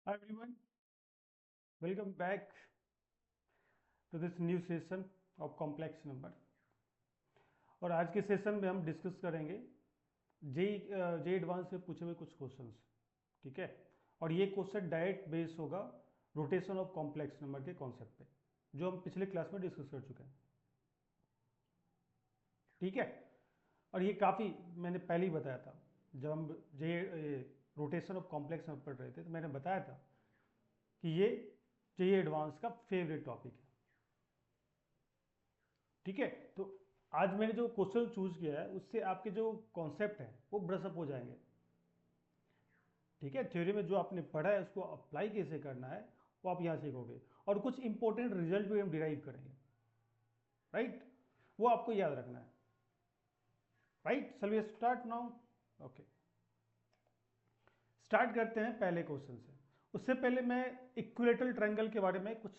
Hi everyone, welcome back to this new session of complex number। और आज के session में हम डिस्कस करेंगे जे जे एडवांस से पूछे हुए कुछ क्वेश्चंस। ठीक है, और ये क्वेश्चन डायरेक्ट बेस होगा रोटेशन ऑफ कॉम्प्लेक्स नंबर के कॉन्सेप्ट पे, जो हम पिछले क्लास में डिस्कस कर चुके हैं। ठीक है, और ये काफ़ी मैंने पहले ही बताया था, जब हम जे रोटेशन ऑफ कॉम्प्लेक्स नंबर पढ़ रहे थे तो मैंने बताया था कि ये जे एडवांस का फेवरेट टॉपिक है। ठीक है, तो आज मैंने जो क्वेश्चन चूज किया है उससे आपके जो कॉन्सेप्ट है वो ब्रशअप हो जाएंगे। ठीक है, थ्योरी में जो आपने पढ़ा है उसको अप्लाई कैसे करना है वो आप यहाँ सीखोगे, और कुछ इंपॉर्टेंट रिजल्ट भी हम डिराइव करेंगे। राइट, वो आपको याद रखना है। Right, shall we start now. Okay, start करते हैं पहले क्वेश्चन से। उससे पहले मैं इक्विलेटरल ट्रायंगल के बारे में कुछ,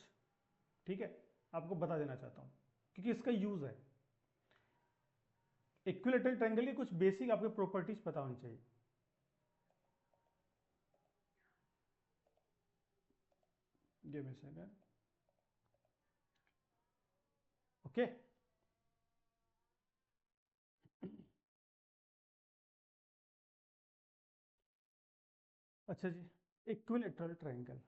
ठीक है, आपको बता देना चाहता हूँ, क्योंकि इसका यूज है। इक्विलेटरल ट्रायंगल की कुछ बेसिक आपको प्रॉपर्टीज पता होनी चाहिए। Give me second. ओके, अच्छा जी, इक्विलेटरल ट्रायंगल।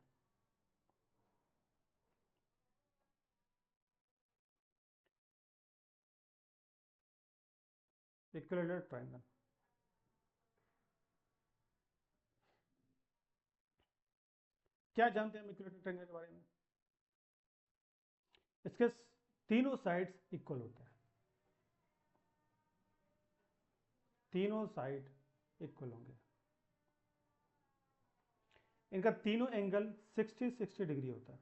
इक्विलेटरल ट्रायंगल क्या जानते हैं हम इक्विलेटरल ट्रायंगल के बारे में? इसके तीनों साइड्स इक्वल होते हैं, तीनों साइड इक्वल होंगे। इनका तीनों एंगल 60-60 डिग्री होता है।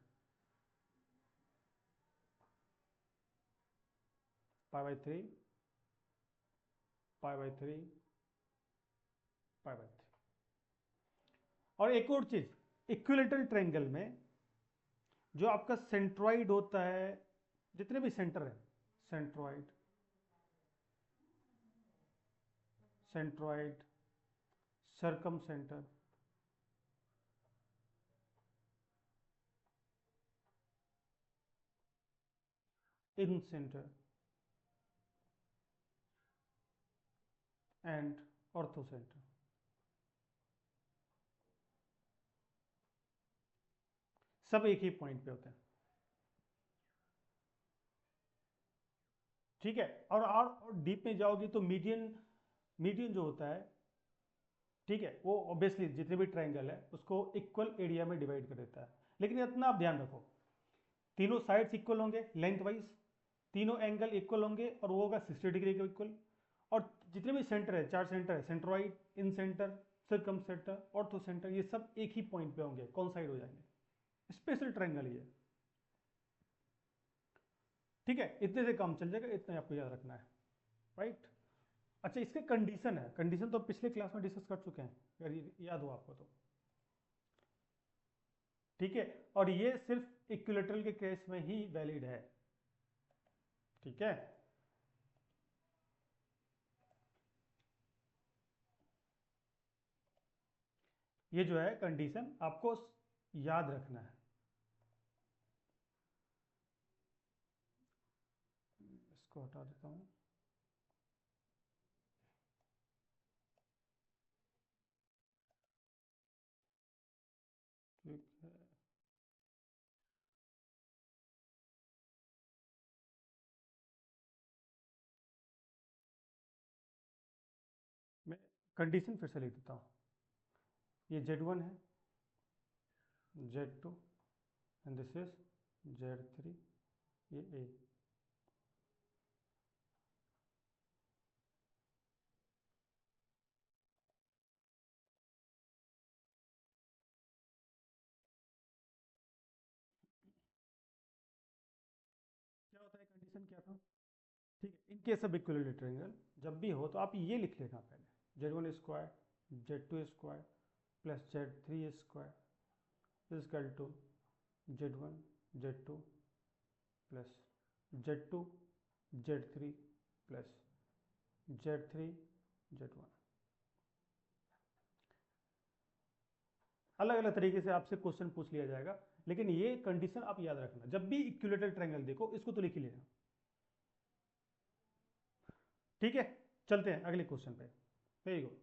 पाई by 3, pi by 3, pi by 3। और एक और चीज, इक्विलेटरल ट्रायंगल में जो आपका सेंट्रॉइड होता है, जितने भी सेंटर है, centroid, centroid, circumcentre, incentre and orthocentre, सब एक ही पॉइंट पे होते हैं। ठीक है, और डीप में जाओगी तो मीडियन, मीडियन जो होता है, ठीक है, वो ऑब्वियसली जितने भी ट्रायंगल है उसको इक्वल एरिया में डिवाइड कर देता है। लेकिन इतना आप ध्यान रखो, तीनों साइड्स इक्वल होंगे लेंथ वाइज, तीनों एंगल इक्वल होंगे और वो होगा 60 डिग्री के इक्वल। और जितने भी सेंटर है, चार सेंटर है, centroid, incentre, circumcentre, orthocentre, ये सब एक ही पॉइंट पे होंगे, कौन साइड हो जाएंगे। स्पेशल ट्रायंगल ये। ठीक है, इतने से काम चल जाएगा, इतना आपको याद रखना है। राइट, अच्छा, इसके कंडीशन है, कंडीशन तो पिछले क्लास में डिस्कस कर चुके हैं, अगर याद हो आपको तो। ठीक है, और ये सिर्फ इक्विलेटरल के केस में ही वैलिड है। ठीक है, ये जो है कंडीशन आपको याद रखना है। इसको हटा देता हूं। ठीक है, मैं कंडीशन फिर से लिख देता हूँ। ये Z1 है, Z2, and this is Z3, ये A। क्या होता है, कंडीशन क्या था? ठीक है, in case of equilateral triangle जब भी हो तो आप ये लिख लेना पहले, Z1 square, Z2 square plus Z3 square is equal to Z1 Z2 plus Z2 Z3 plus Z3 Z1। अलग अलग तरीके से आपसे क्वेश्चन पूछ लिया जाएगा, लेकिन ये कंडीशन आप याद रखना, जब भी इक्विलेटरल ट्रायंगल देखो इसको तो लिख ही लेना। ठीक है, चलते हैं अगले क्वेश्चन पे। Very good.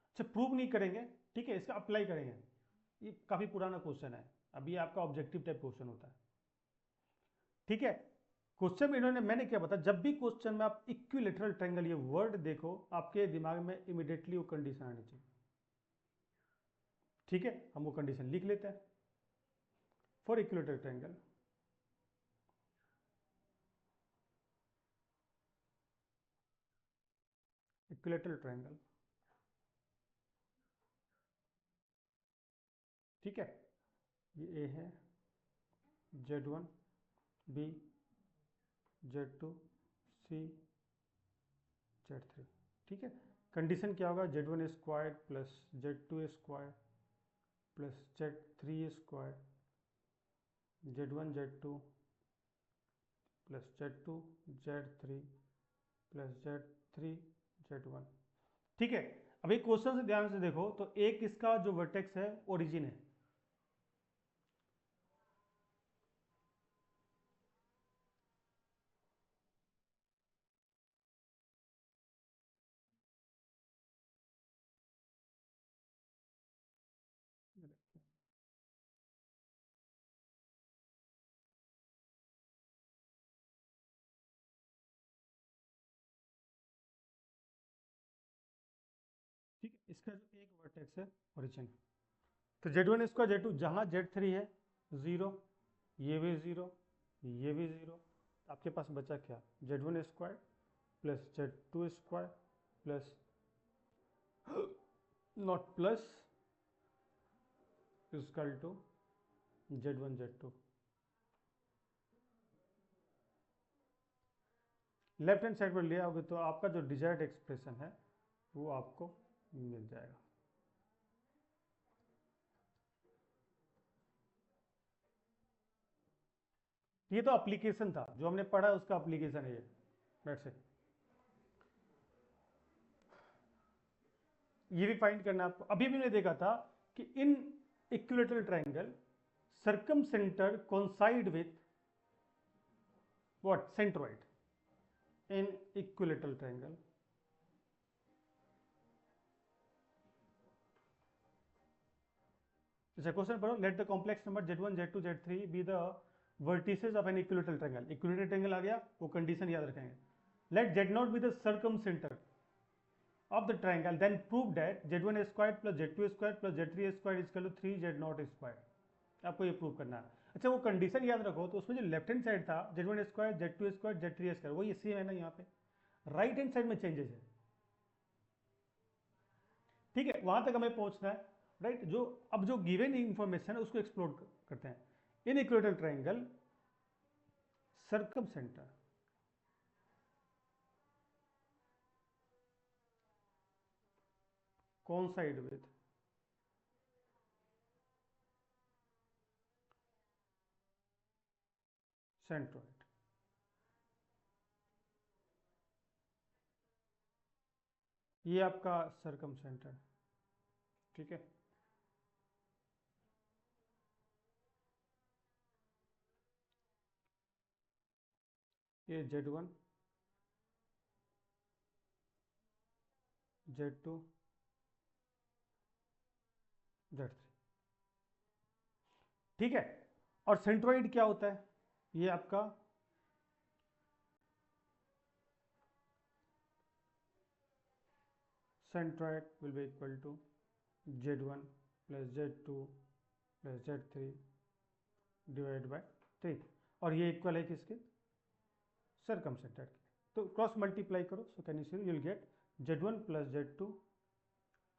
अच्छा, प्रूव नहीं करेंगे, ठीक है, इसका अप्लाई करेंगे। ये काफी पुराना क्वेश्चन है, अभी आपका ऑब्जेक्टिव टाइप क्वेश्चन होता है। ठीक है, क्वेश्चन में इन्होंने, मैंने क्या बताया, जब भी क्वेश्चन में आप इक्विलेटरल ट्रायंगल ये वर्ड देखो, आपके दिमाग में इमीडिएटली वो कंडीशन आनी चाहिए। ठीक है, हम वो कंडीशन लिख लेते हैं। For equilateral triangle, equilateral triangle, ठीक है, ये ए है, Z1 B, Z2 C, Z3। ठीक है, कंडीशन क्या होगा, Z1 square plus Z2 square plus Z3 square, Z1 Z2 plus Z2 Z3 plus Z3 Z1। ठीक है, अभी क्वेश्चन से ध्यान से देखो तो एक इसका जो वर्टेक्स है ओरिजिन है, ठीक है, इसका जो एक वर्टेक्स है ओरिजिन, तो Z1 स्क्वायर Z2, जहां Z3 है 0, ये भी 0, ये भी 0, आपके पास बचा क्या, Z1 square plus Z2 square plus not plus equal to Z1 Z2। Left hand side पर ले आओगे तो आपका जो डिजायर्ड एक्सप्रेशन है वो आपको मिल जाएगा। ये तो एप्लीकेशन था जो हमने पढ़ा, उसका एप्लीकेशन है ये, दैट्स इट। ये भी फाइंड करना आपको। अभी भी मैंने देखा था कि in equilateral triangle circumcentre coincide with what, centroid in equilateral triangle. जैसे क्वेश्चन पढ़ो, let the complex number Z1 Z2 Z3 be the vertices of an equilateral triangle. Equilateral triangle आ गया, वो कंडीशन याद रखेंगे। Let Z0 be the circumcentre of the triangle, then prove that Z1 squared plus Z2 squared plus Z3 squared is equal to 3Z0 squared। आपको ये prove करना है। अच्छा, वो कंडीशन याद रखो, तो उसमें जो लेफ्ट हैंड साइड था Z1 square Z2 square Z3 square, वही सेम है ना यहाँ पे, राइट हैंड साइड में चेंजेस है। ठीक है, वहां तक हमें पहुंचना है, राइट। जो अब जो गिवन इंफॉर्मेशन है उसको एक्सप्लोर करते हैं। इन equilateral triangle circumcentre coincide with centroid. ये आपका सर्कम सेंटर, ठीक है। ये Z1 Z2 Z3, ठीक है। और सेंट्रोइड क्या होता है, ये आपका centroid will be equal to Z1 plus Z2 plus Z3 divide by 3, और ये इक्वल है किसके, सर्कम सेंटर के। तो क्रॉस मल्टीप्लाई करो, so can you see you will get Z1 plus Z2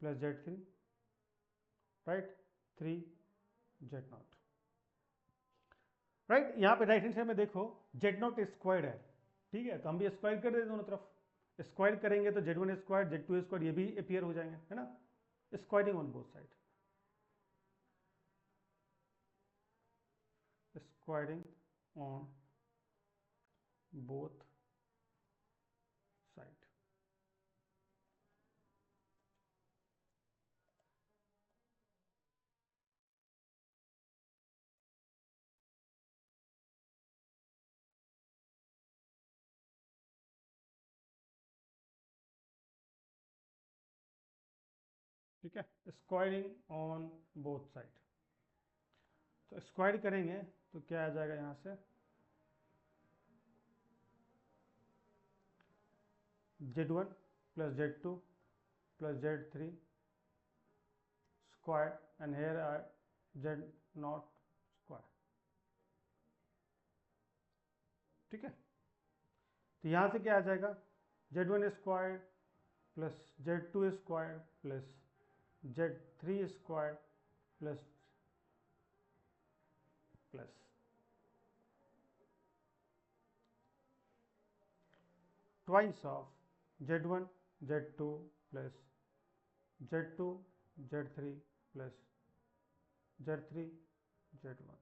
plus Z3 right 3 Z0, right. यहाँ पे right hand side में देखो Z0 स्क्वायर्ड है, ठीक है, तो हम भी स्क्वायर कर देते दोनों तरफ। स्क्वायर करेंगे तो Z1 स्क्वायर Z2 स्क्वायर ये भी अपीयर हो जाएंगे, है ना, squaring on both side, squaring on both side. ठीक है, स्क्वायरिंग ऑन बोथ साइड। तो स्क्वायर करेंगे तो क्या आ जाएगा यहाँ से, Z1 plus Z2 plus Z3 square and here are Z0 square। ठीक है, तो यहाँ से क्या आ जाएगा, Z1 square plus Z2 square plus Z3 square plus plus twice of Z1 Z2 plus Z2 Z3 plus Z3 Z1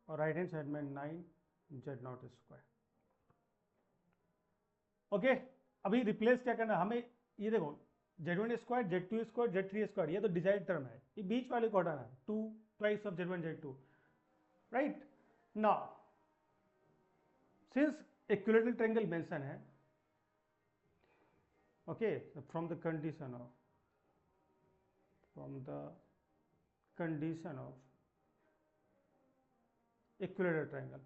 और right hand side में 9 Z0 square. Okay, अभी रिप्लेस क्या करना हमें, ये देखो Z1 square Z2 square Z3 square, ये तो डिजाइन टर्म है, ये बीच वाले को हटाना है, 2 twice of Z1 Z2, right. Now since equilateral triangle mention है, okay, from the condition of equilateral triangle,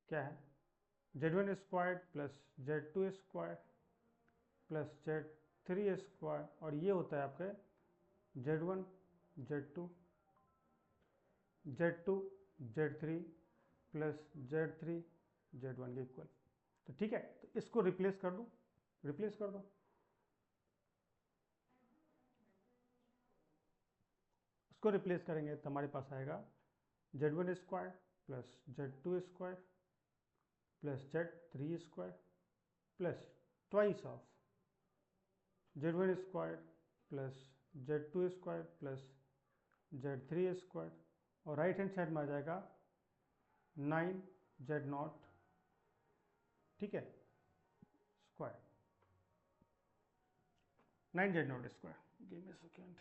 क्या है, Z1 square plus Z2 square plus Z3 square और ये होता है आपके Z1 Z2 Z2 Z3 plus Z3 Z1 के equal. तो ठीक है, तो इसको रिप्लेस कर दो, रिप्लेस कर दो, इसको रिप्लेस करेंगे तो हमारे पास आएगा Z1 square plus Z2 square plus Z3 square plus twice of Z1 square plus Z2 square plus Z3 square और राइट हैंड साइड में आ जाएगा 9 Z0, ठीक है, square, 9 Z0 square. Give me a second.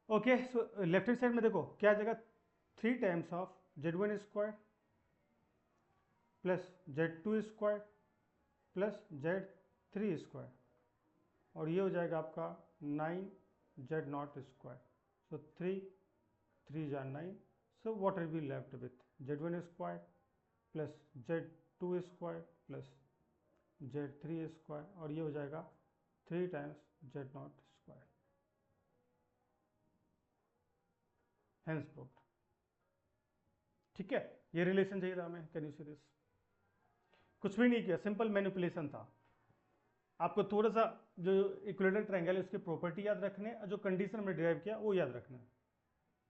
Okay, so left hand side में देखो क्या आ जाएगा, 3 times of Z1 square plus Z2 square plus Z3 square और ये हो जाएगा आपका 9 Z0 स्क्वायर। सो 3 जा 9, so what will be left with Z1 square plus Z2 square plus Z3 square और ये हो जाएगा 3 times Z0 square, hence proved. ठीक है, ये रिलेशन चाहिए था हमें, कैन यू सी दिस, कुछ भी नहीं किया, सिंपल मैनिपुलेशन था। आपको थोड़ा सा जो इक्विलेटरल ट्रायंगल है उसके प्रॉपर्टी याद रखने और जो कंडीशन हमने डिराइव किया वो याद रखना है,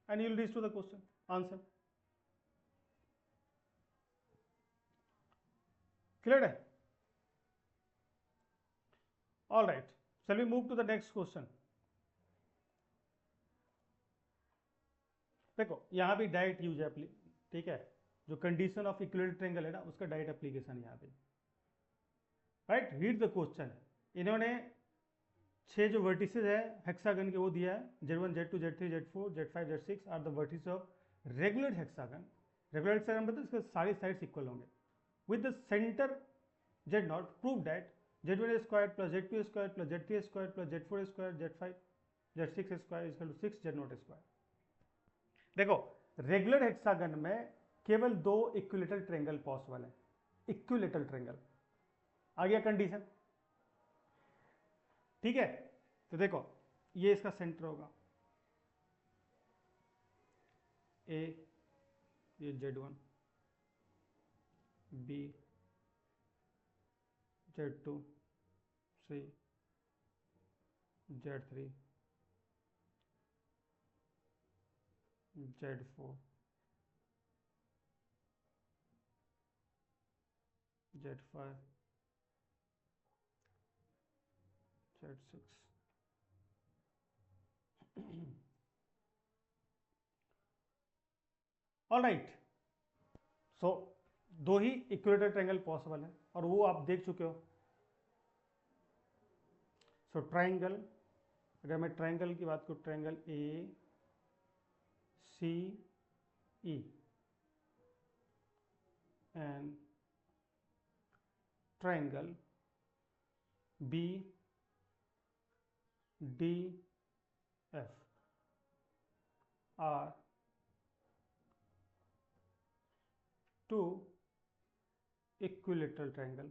and you will reach to the question answer। clear है? all right, shall we move to the next question। देखो यहाँ भी डायरेक्ट यूज है, ठीक है, जो कंडीशन ऑफ इक्विलेटरल ट्रायंगल है ना उसका डायरेक्ट एप्लीकेशन यहाँ पे, राइट। रीड द क्वेश्चन, इन्होंने 6 जो वर्टिसेस है हेक्सागन के वो दिया है, Z1 Z2 Z3 Z4 Z5 Z6 are the vertices of regular hexagon. Regular hexagon मतलब इसके सारे साइड्स इक्वल होंगे with the centre Z0, prove that Z1 square plus Z2 square plus Z3 square plus Z4 square Z5 Z6 square equal to 6 Z0 square. देखो regular hexagon में केवल 2 equilateral triangle possible है, equilateral triangle, आ गया condition, ठीक है। तो देखो ये इसका सेंटर होगा A, ये Z1 B Z2 C Z3 Z4 Z5 Z6। All right, so 2 ही इक्विलेटरल ट्रायंगल पॉसिबल है और वो आप देख चुके हो। सो ट्रायंगल, अगर मैं ट्रायंगल की बात करूँ, triangle A C E, and triangle BDF are two equilateral triangle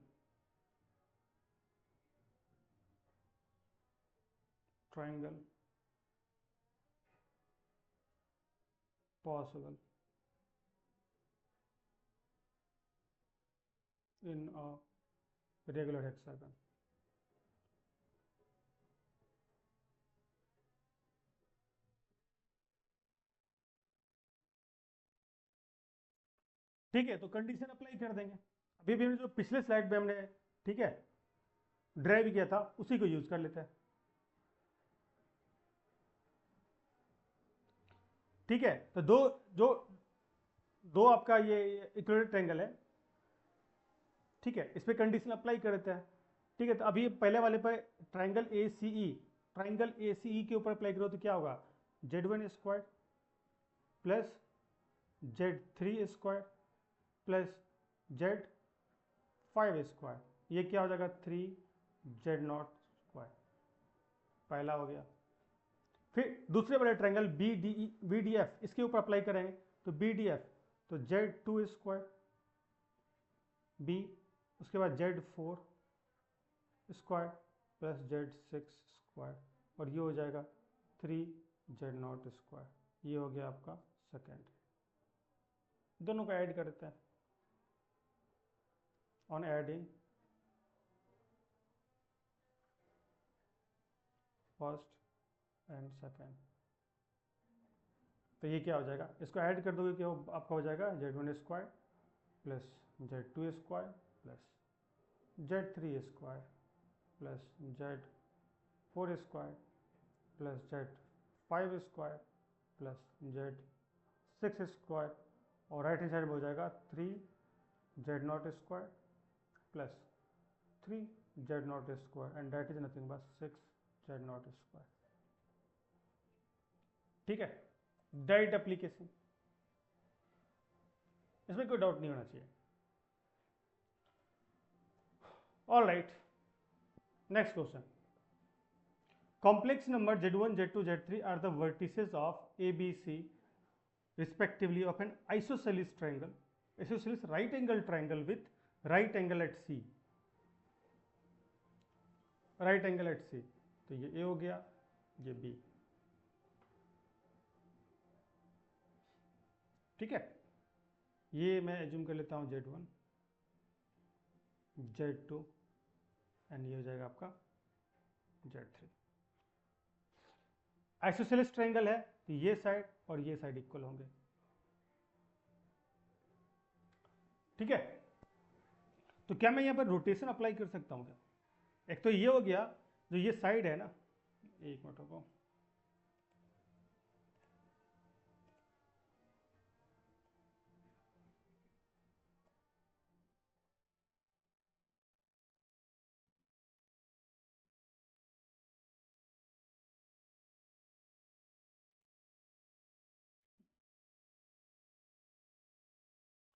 possible in a regular hexagon. ठीक है, तो कंडीशन अप्लाई कर देंगे। अभी भी जो पिछले स्लाइड पे हमने, ठीक है, ड्राइव किया था उसी को यूज कर लेते हैं। ठीक है, तो दो आपका ये इक्विलेटरल ट्रायंगल है, ठीक है, इस पे कंडीशन अप्लाई कर देते हैं। ठीक है, तो अभी पहले वाले पे ट्रायंगल ACE के ऊपर अप्लाई करो तो क्या होगा, Z1 square plus Z3 square plus Z5 square, ये क्या हो जाएगा 3Z0 स्क्वायर, पहला हो गया। फिर दूसरे वाले ट्रायंगल BDF, इसके ऊपर अप्लाई करेंगे तो BDF, तो Z2 स्क्वायर B, उसके बाद Z4 square plus Z6 square, और ये हो जाएगा 3Z0 स्क्वायर। ये हो गया आपका सेकेंड। दोनों को ऐड करते हैं। On adding first and second, तो ये क्या हो जाएगा, इसको ऐड कर दोगे क्या आपका हो जाएगा Z1 square plus Z2 square plus Z3 square plus Z4 square plus Z5 square plus Z6 square, और राइट हैंड साइड में हो जाएगा 3Z0 square plus 3Z0 square, and that is nothing but 6Z0 square. ठीक है, direct application, इसमें कोई doubt नहीं होना चाहिए। All right, next question. Complex number Z1, Z2, Z3 are the vertices of ABC respectively of an isosceles right angle triangle with right angle at C, right angle at C, तो ये A हो गया, ये B। ठीक है, ये मैं assume कर लेता हूँ Z1, Z2 एंड ये हो जाएगा आपका Z3। आइसोसेलेस ट्रायंगल है तो ये साइड और ये साइड इक्वल होंगे। ठीक है, तो क्या मैं यहाँ पर रोटेशन अप्लाई कर सकता हूँ क्या? एक तो ये हो गया, जो ये साइड है ना, एक मिनट रुको,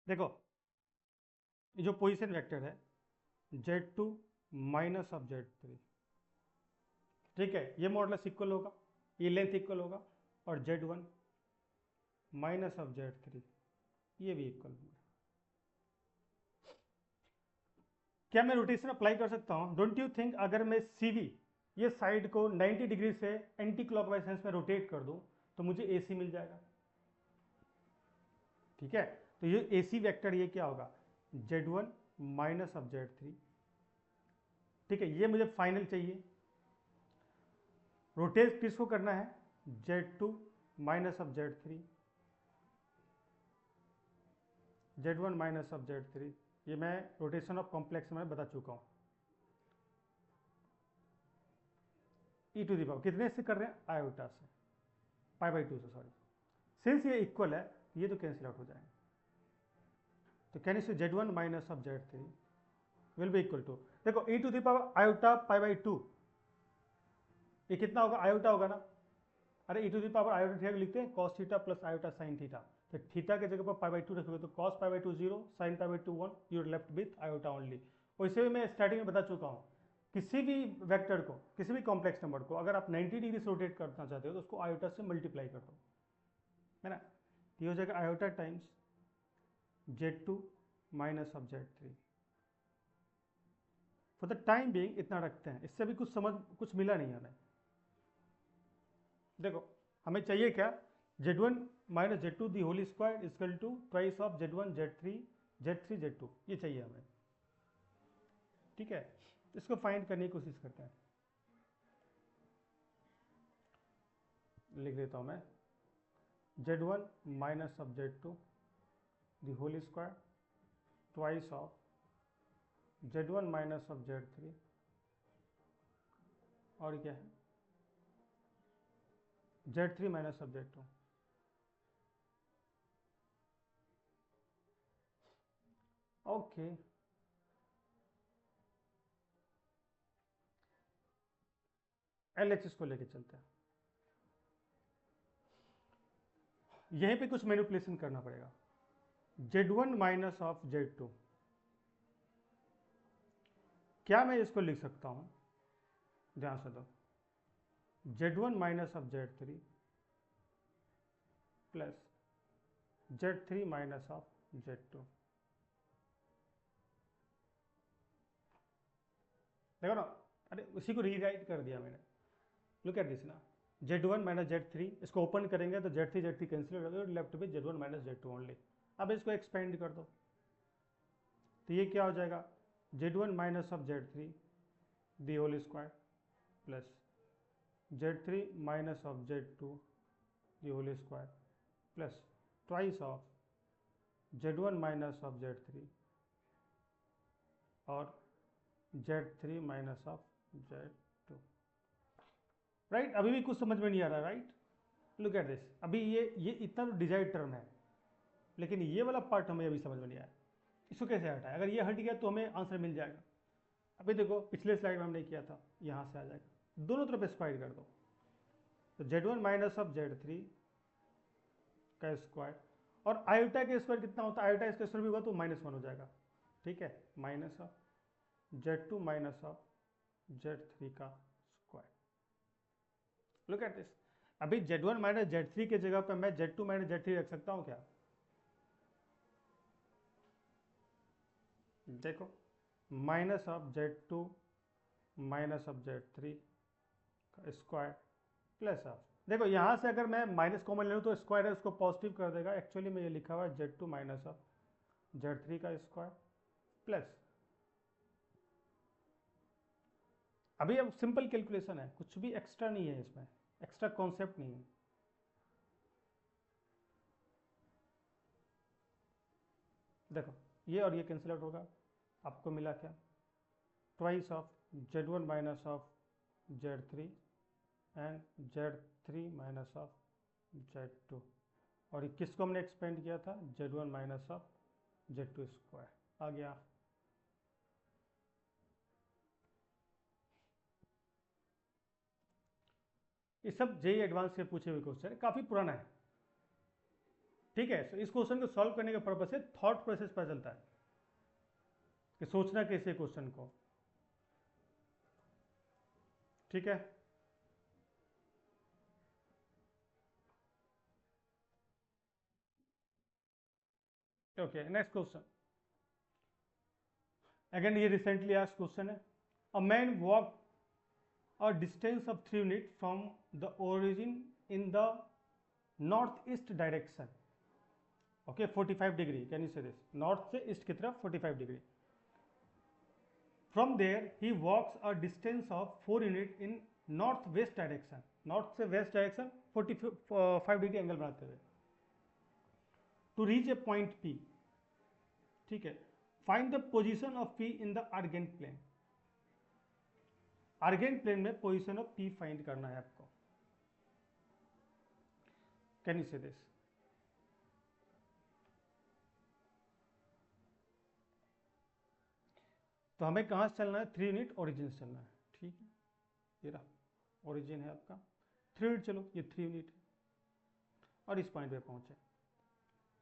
देखो ये जो पोजीशन वेक्टर है Z2 माइनस ऑफ Z3, ठीक है, ये मॉडुलस इक्वल होगा, ये लेंथ इक्वल होगा, और Z1 माइनस ऑफ Z3 ये भी इक्वल होगा। क्या मैं रोटेशन अप्लाई कर सकता हूं? डोंट यू थिंक अगर मैं CV ये साइड को 90 डिग्री से एंटी क्लॉकवाइज सेंस में रोटेट कर दूं तो मुझे AC मिल जाएगा। ठीक है, तो ये AC वेक्टर ये क्या होगा, Z1 माइनस ऑफ Z3। ठीक है, ये मुझे फाइनल चाहिए। रोटेट किसको करना है, Z2 minus of Z3, Z1 minus of Z3, ये मैं रोटेशन ऑफ कॉम्प्लेक्स में बता चुका हूं। e टू द पावर कितने से कर रहे हैं, आयोटा से, π/2 से, सॉरी। सिंस ये इक्वल है ये तो कैंसिल आउट हो जाएंगे, तो can you say Z1 minus of Z3 will be equal to, देखो e to the power iota π/2, ये कितना होगा, आयोटा होगा ना, अरे e to the power iota theta लिखते हैं cos theta plus iota sine theta, तो थीटा के जगह पर पाई बाई 2 रखोगे तो cos pi by 2 0, sine pi by 2 1, you are left with iota only. और इसे भी मैं स्टार्टिंग में बता चुका हूँ, किसी भी वेक्टर को, किसी भी कॉम्प्लेक्स नंबर को अगर आप 90 डिग्री से रोटेट करना चाहते हो तो उसको आयोटा से मल्टीप्लाई कर दो, है ना। ये हो जाएगा iota times Z2 minus of Z3। For the time being इतना रखते हैं, इससे भी कुछ मिला नहीं हमें। देखो हमें चाहिए क्या, Z1 minus Z2 the whole square equal to twice of Z1 Z3 Z2, ये चाहिए हमें, ठीक है। इसको फाइंड करने की कोशिश करते हैं। लिख देता हूं मैं Z1 minus of Z2 the whole square twice of Z1 minus of Z3, और क्या है Z3 minus of Z2। Okay, LHS को लेके चलते हैं। यहीं पे कुछ मैनिपुलेशन करना पड़ेगा। Z1 माइनस ऑफ Z2, क्या मैं इसको लिख सकता हूं, ध्यान से दो, Z1 minus of Z3 plus Z3 minus of Z2। देखो ना, अरे उसी को रीराइट कर दिया मैंने। लुक एट दिस ना, Z1 माइनस Z3, इसको ओपन करेंगे तो Z3 कैंसिल हो जाएगा, left with Z1 minus Z2 only. अब इसको एक्सपेंड कर दो तो ये क्या हो जाएगा, Z1 minus of Z3 the whole square plus Z3 minus of Z2 the whole square plus twice of Z1 minus of Z3 और Z3 minus of Z2। Right, अभी भी कुछ समझ में नहीं आ रहा, राइट। लुक एट दिस, अभी ये इतना तो डिजायर्ड टर्म है, लेकिन ये वाला पार्ट हमें अभी समझ में नहीं आया, इसको कैसे हटाए। अगर ये हट गया तो हमें आंसर मिल जाएगा। अभी देखो पिछले स्लाइड में हमने किया था, यहाँ से आ जाएगा, दोनों तरफ स्क्वायर कर दो तो Z1 माइनस ऑफ Z3 का स्क्वायर, और आयोटा के स्क्वायर कितना होता है, आयोटा इसका स्क्वायर भी होगा तो -1 हो जाएगा, ठीक है, minus of Z2 minus of Z3 का स्क्वायर। लुक एट दिस, अभी Z1 माइनस Z3 के जगह पे मैं Z2 माइनस Z3 रख सकता हूं क्या, देखो minus of Z2 minus of Z3 का स्क्वायर प्लस ऑफ, देखो यहां से अगर मैं माइनस कॉमन ले लूँ तो स्क्वायर है उसको पॉजिटिव कर देगा, एक्चुअली में ये लिखा हुआ है Z2 माइनस ऑफ Z3 का स्क्वायर प्लस, अभी अब सिंपल कैलकुलेशन है, कुछ भी एक्स्ट्रा नहीं है इसमें, एक्स्ट्रा कॉन्सेप्ट नहीं है। देखो ये और ये कैंसिल आउट होगा, आपको मिला क्या, twice of Z1 minus of Z3 and Z3 minus of Z2, और किसको हमने एक्सपेंड किया था, Z1 minus of Z2 square आ गया। ये सब जेई एडवांस के पूछे हुए क्वेश्चन है, काफी पुराना है, ठीक है। तो इस क्वेश्चन को सॉल्व करने का पर्पस से थॉट प्रोसेस पता चलता है कि सोचना कैसे क्वेश्चन को, ठीक है। ओके, नेक्स्ट क्वेश्चन, अगेन ये रिसेंटली आज क्वेश्चन है। A man walk a distance of 3 units from the origin in the northeast direction, okay, 45 degree, can you say this, north से east की तरफ 45 degree, from there he walks a distance of 4 units in northwest direction, north से west direction 45 degree angle बनाते हुए, to reach a point P, ठीक है, find the position of P in the Argand plane, Argand plane में position of P find करना है आपको, can you say this. तो हमें कहां से चलना है, 3 यूनिट ओरिजिन से चलना है, ठीक है, ये रहा ओरिजिन है आपका 3 यूनिट, चलो ये 3 यूनिट है और इस पॉइंट पे पहुंचे,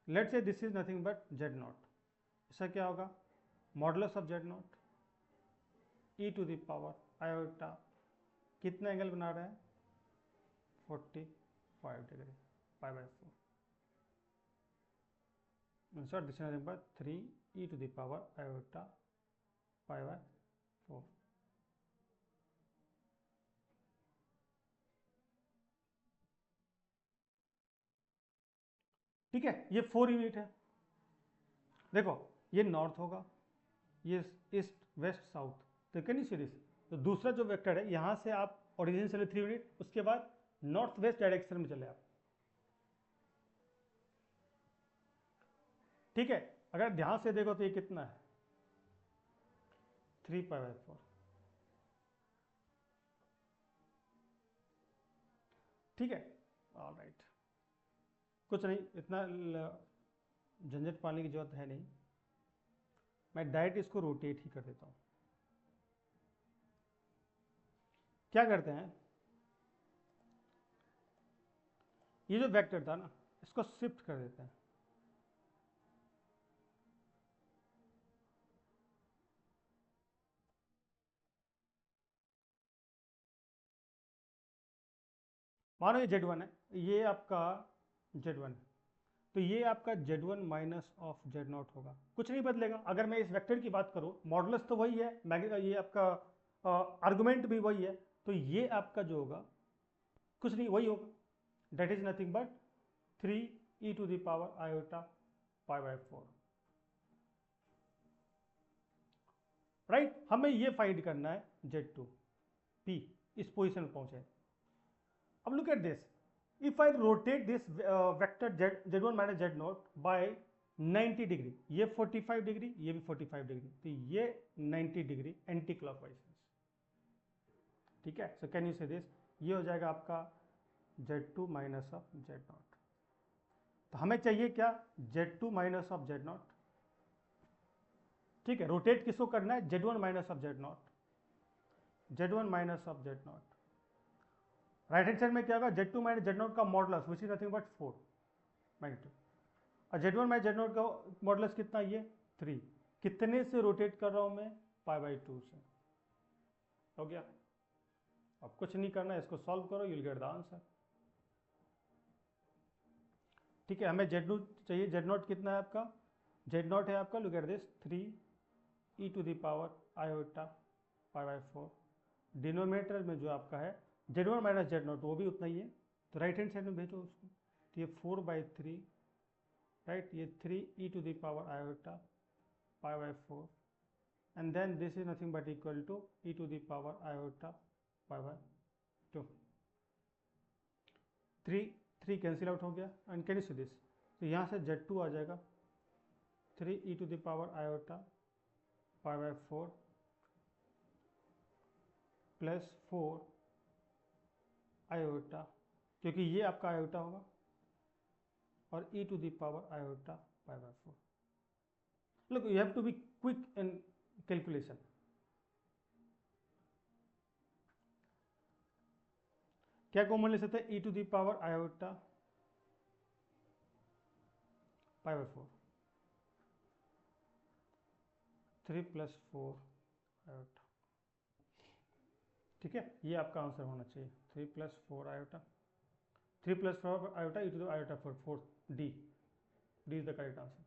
let's say this is nothing but Z not, इसका क्या होगा, modulus of Z not e to the power iota, कितना एंगल बना रहा है, 45 degree, pi by 4, this is nothing but 3 e to the power iota pi by 4। ठीक है, ये 4 यूनिट है। देखो ये नॉर्थ होगा, ये ईस्ट वेस्ट साउथ, तो कैन यू सी दिस, तो दूसरा जो वेक्टर है यहाँ से आप ओरिजिन से ले 3 यूनिट, उसके बाद नॉर्थ वेस्ट डायरेक्शन में चले आप। ठीक है, अगर ध्यान से देखो तो ये कितना है, 3 पाई बाय 4। ठीक है, ऑलराइट, कुछ नहीं, इतना झंझट पाने की जरूरत है नहीं, मैं डायरेक्ट इसको रोटेट ही कर देता हूँ। क्या करते हैं, ये जो वेक्टर था ना, इसको शिफ्ट कर देते हैं। मानो ये Z1 है, ये आपका Z1 है, तो ये आपका Z1 माइनस ऑफ Z0 होगा, कुछ नहीं बदलेगा। अगर मैं इस वेक्टर की बात करूं, मॉडुलस तो वही है, ये आपका आर्गुमेंट भी वही है, तो ये आपका जो होगा कुछ नहीं वही होगा, that is nothing but 3 e to the power iota pi by 4। Right, हमें ये फाइंड करना है Z2 P इस पोजिशन में पहुंचे। अब look at this, if I rotate this vector z1 minus z0 by 90 degree, ये 45 डिग्री, ये भी 45 डिग्री, तो ये 90 डिग्री एंटी क्लॉकवाइज। ठीक है, so can you say this, ये हो जाएगा आपका z2 माइनस ऑफ z0। तो हमें चाहिए क्या, z2 माइनस ऑफ z0। ठीक है, रोटेट किसको करना है, z1 minus of z0, z1 minus of z0। Right hand side में क्या होगा, Z2 माइनस Z0 का modulus which is nothing but 4 magnitude, और Z1 माइनस Z0 का मॉडुलस कितना, ये 3, कितने से रोटेट कर रहा हूं मैं, पाई बाई 2 से। हो गया, अब कुछ नहीं करना, इसको सॉल्व करो, यूल गेट द आंसर। ठीक है, हमें Z2 चाहिए, Z0 कितना है आपका, Z0 है आपका, look at this 3 e to the power iota pi by 4, denominator में जो आपका है Z1 माइनस Z0 वो भी उतना ही है, तो राइट हैंड साइड में भेजो उसको, तो ये 4/3, राइट, ये 3 e to the power iota pi by 4, and then this is nothing but equal to e to the power iota pi by 2। 3 cancel out हो गया, and can you see this, तो यहाँ से Z2 आ जाएगा 3 e to the power iota pi by 4 plus 4 iota, क्योंकि ये आपका आयोटा होगा, और e to the power iota pi by 4। Look, you have to be quick in calculation. क्या कॉमन ले सकते हैं, e to the power iota pi by 4, 3 plus 4 iota. ठीक है, ये आपका आंसर होना चाहिए, 3 plus 4 iota, 3 plus 4 iota e to the iota 4, D is the correct answer.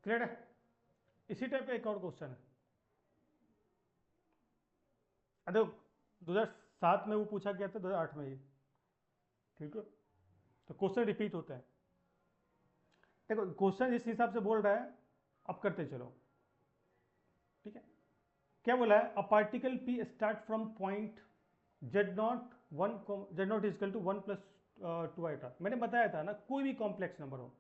Clear है, इसी टाइप का एक और क्वेश्चन है, देखो 2007 में वो पूछा गया था, 2008 में ये। ठीक है, तो क्वेश्चन रिपीट होते हैं। देखो क्वेश्चन इस हिसाब से बोल रहा है, अब करते चलो। ठीक है, क्या बोला है, a particle P start from point z0 is equal to 1 plus 2 iota. मैंने बताया था ना, कोई भी कॉम्प्लेक्स नंबर हो,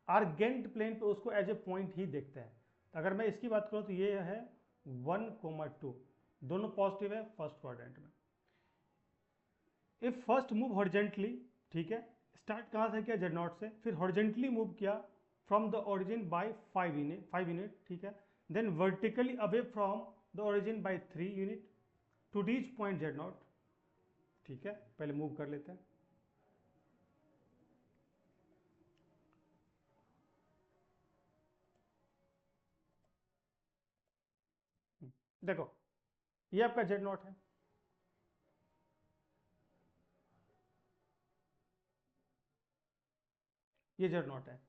आर्गेंट प्लेन पे उसको एज ए पॉइंट ही देखते हैं। तो अगर मैं इसकी बात करूं तो ये है 1, 2, दोनों पॉजिटिव है फर्स्ट क्वाड्रेंट में। इफ फर्स्ट मूव हॉरिजेंटली, ठीक है, स्टार्ट कहां से किया, Z0 से, फिर हॉरिजेंटली मूव किया from the origin by 5 unit, ठीक है, then vertically away from the origin by 3 unit to reach point Z0। ठीक है, पहले मूव कर लेते हैं, देखो ये आपका जेड नॉट है, ये जेड नॉट है,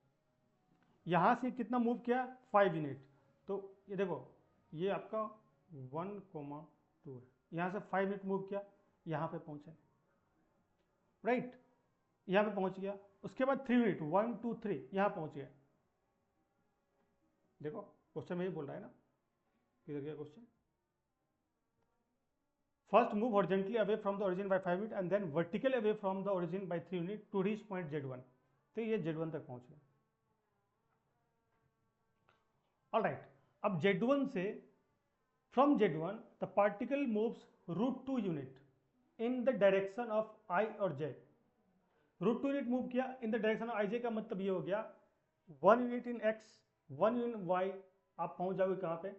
यहां से कितना मूव किया 5 यूनिट, तो ये देखो ये आपका 1,2 है, यहां से 5 यूनिट मूव किया, यहां पे पहुंचे, राइट, यहां पे पहुंच गया, उसके बाद 3 यूनिट 1 2 3 यहां पहुंच गया। देखो क्वेश्चन में ये बोल रहा है ना, किधर गया question, first move horizontally away from the origin by 5 unit and then vertical away from the origin by 3 unit to reach point Z1, तो ये Z1 तक पहुंच गया। ऑलराइट, अब Z1 से from Z1 the particle moves √2 unit in the direction of I और J। √2 unit move किया in the direction of IJ का मतलब ये हो गया 1 unit in X 1 unit Y, आप पहुंच जाओगे कहां पे,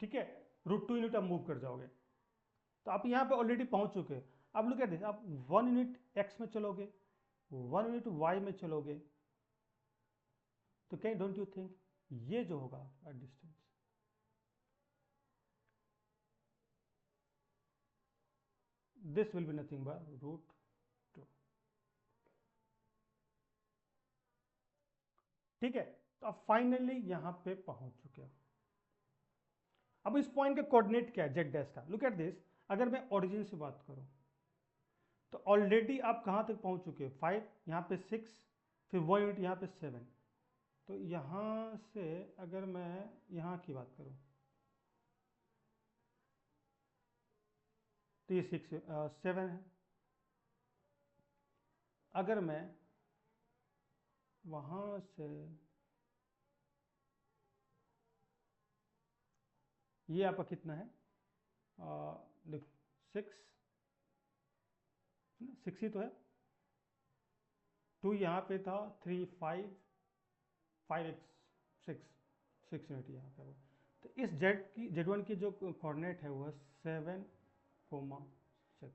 ठीक है, √2 यूनिट आप मूव कर जाओगे, तो आप यहाँ पे ऑलरेडी पहुंच चुके हैं। अब लुक एट दिस, आप 1 यूनिट X में चलोगे, 1 यूनिट Y में चलोगे, तो क्या डोंट यू थिंक ये जो होगा distance, this will be nothing by √2, ठीक है, तो आप फाइनली यहां पे पहुंच चुके हो। अब इस पॉइंट का कोऑर्डिनेट क्या है जेड डैश का, लुक एट दिस, अगर मैं ओरिजिन से बात करूं तो ऑलरेडी आप कहां तक पहुंच चुके हो 5, यहां पे 6, फिर 1 यूनिट यहां पे 7, तो यहां से अगर मैं यहां की बात करूं तो ये 7 है, अगर मैं वहां से ये आपका कितना है, देखो 6 ही तो है, 2 यहाँ पे था, 3 5 5x 6 यूनिट यहाँ पे वो, तो इस Z1 की जो कोऑर्डिनेट है वो है 7,6।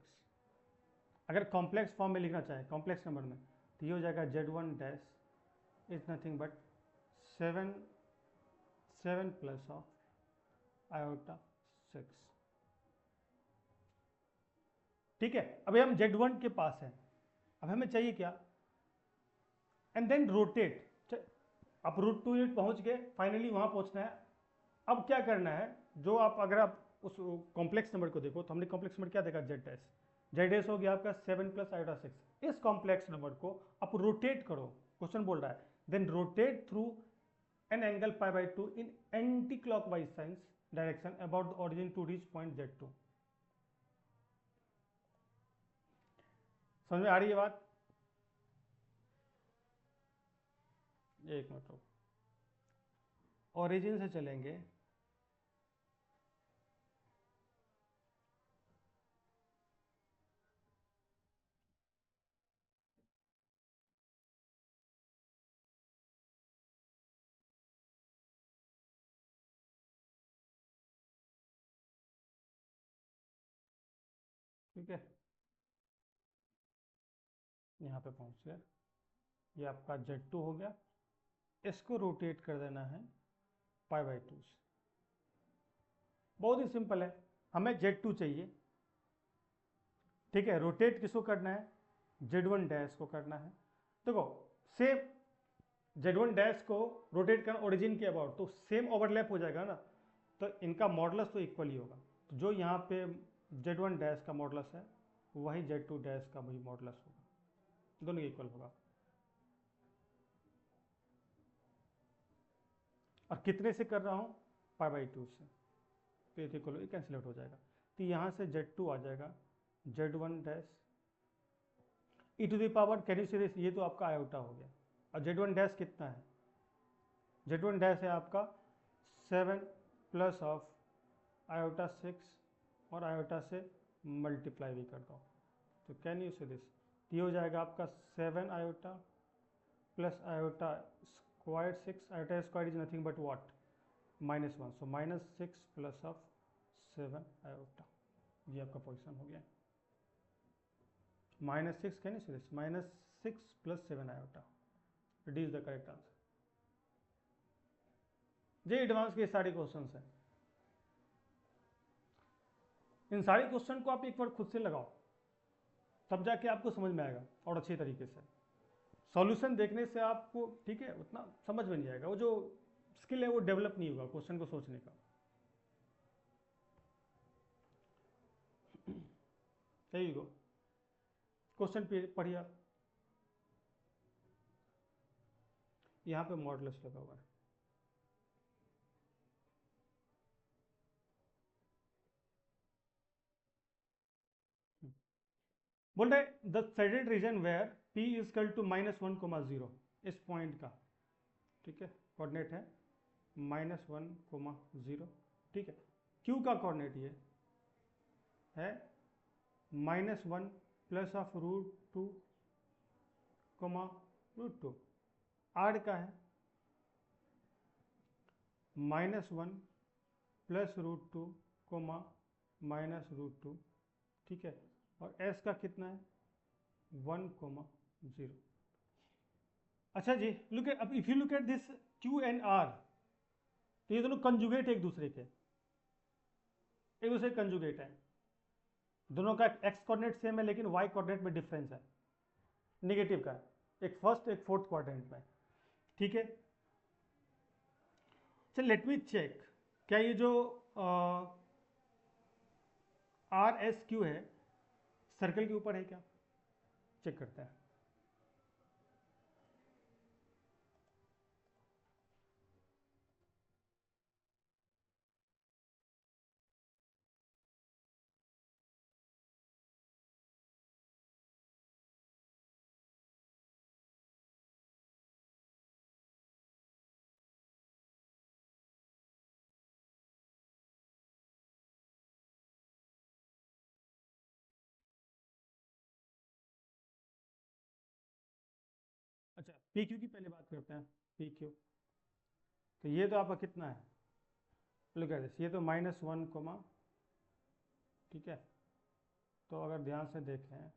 अगर कॉम्प्लेक्स फॉर्म में लिखना चाहे कॉम्प्लेक्स नंबर में तो ये हो जाएगा Z1 dash is nothing but 7 plus of iota 6, ठीक है। अभी हम Z1 के पास हैं, अब हमें चाहिए क्या, एंड देन रोटेट, आप √2 यूनिट पहुंच गए, फाइनली वहां पहुंचना है। अब क्या करना है, जो आप अगर आप उस कॉम्प्लेक्स नंबर को देखो तो हमने कॉम्प्लेक्स नंबर क्या देखा जेड डैश हो गया आपका 7 प्लस आयोटा 6, इस कॉम्प्लेक्स नंबर को आप रोटेट करो, क्वेश्चन बोल रहा है then rotate through an angle π/2 in anticlockwise sense direction about the origin to reach point Z2। समझ में आ रही है बात, एक मिनट, ओरिजिन से चलेंगे, ठीक है, यहाँ पे पहुंच गया, ये आपका Z2 हो गया, इसको रोटेट कर देना है π/2 से, बहुत ही सिंपल है, हमें Z2 चाहिए, ठीक है, रोटेट किसको करना है Z1 डैश को करना है, देखो सेम Z1 डैश को रोटेट करना ओरिजिन के अबाउट, तो सेम ओवरलैप हो जाएगा ना, तो इनका मॉडुलस तो इक्वल ही होगा, तो जो यहाँ पे Z1 डैश का मॉडुलस है वही Z2 डैश का भी मॉडुलस होगा, दोनों इक्वल होगा, और कितने से कर रहा हूँ π/2 से, तो ये इक्वल कैंसिल आउट हो जाएगा, तो यहाँ से Z2 आ जाएगा Z1 dash e⁻, can you see this, ये तो आपका आयोटा हो गया, और Z1 डैश कितना है, Z1 डैश है आपका 7 प्लस ऑफ आयोटा 6, और आयोटा से मल्टीप्लाई भी कर दो, तो कैन यू सी दिस, ये हो जाएगा आपका 7 iota plus iota square 6, iota square is nothing but what -1, so -6 plus of 7 iota, ये आपका पोजिशन हो गया, -6, can you see this, -6 plus 7 iota, it is the correct answer. ये एडवांस के सारे क्वेश्चंस हैं, इन सारे क्वेश्चन को आप एक बार खुद से लगाओ, तब जाके आपको समझ में आएगा और अच्छे तरीके से। सॉल्यूशन देखने से आपको, ठीक है, उतना समझ में नहीं आएगा, वो जो स्किल है वो डेवलप नहीं होगा क्वेश्चन को सोचने का। सही गो, क्वेश्चन पढ़िए आप। यहाँ पे मॉडुलस लगा हुआ है। बोल रहे the shaded region where p is equal to -1,0, इस पॉइंट का, ठीक है, कोऑर्डिनेट है -1,0, ठीक है। q का कोऑर्डिनेट ये है -1 प्लस ऑफ √2, √2। r का है -1 प्लस √2, -√2, ठीक है। और s का कितना है 1,0। अच्छा जी, लुक एट, अब if you look at this q and r, तो ये दोनों कंजुगेट एक दूसरे के, एक दूसरे कंजुगेट है। दोनों का x कोऑर्डिनेट सेम है लेकिन y कोऑर्डिनेट में डिफरेंस है, नेगेटिव का, एक फर्स्ट एक फोर्थ क्वाड्रेंट में, ठीक है। चल लेट मी चेक, क्या ये जो RSQ है सर्कल के ऊपर है क्या, चेक करते हैं। अच्छा, PQ की पहले बात करते हैं। PQ, तो ये तो आपका कितना है, लुक एट दिस, ये तो -1, ठीक है। तो अगर ध्यान से देखें,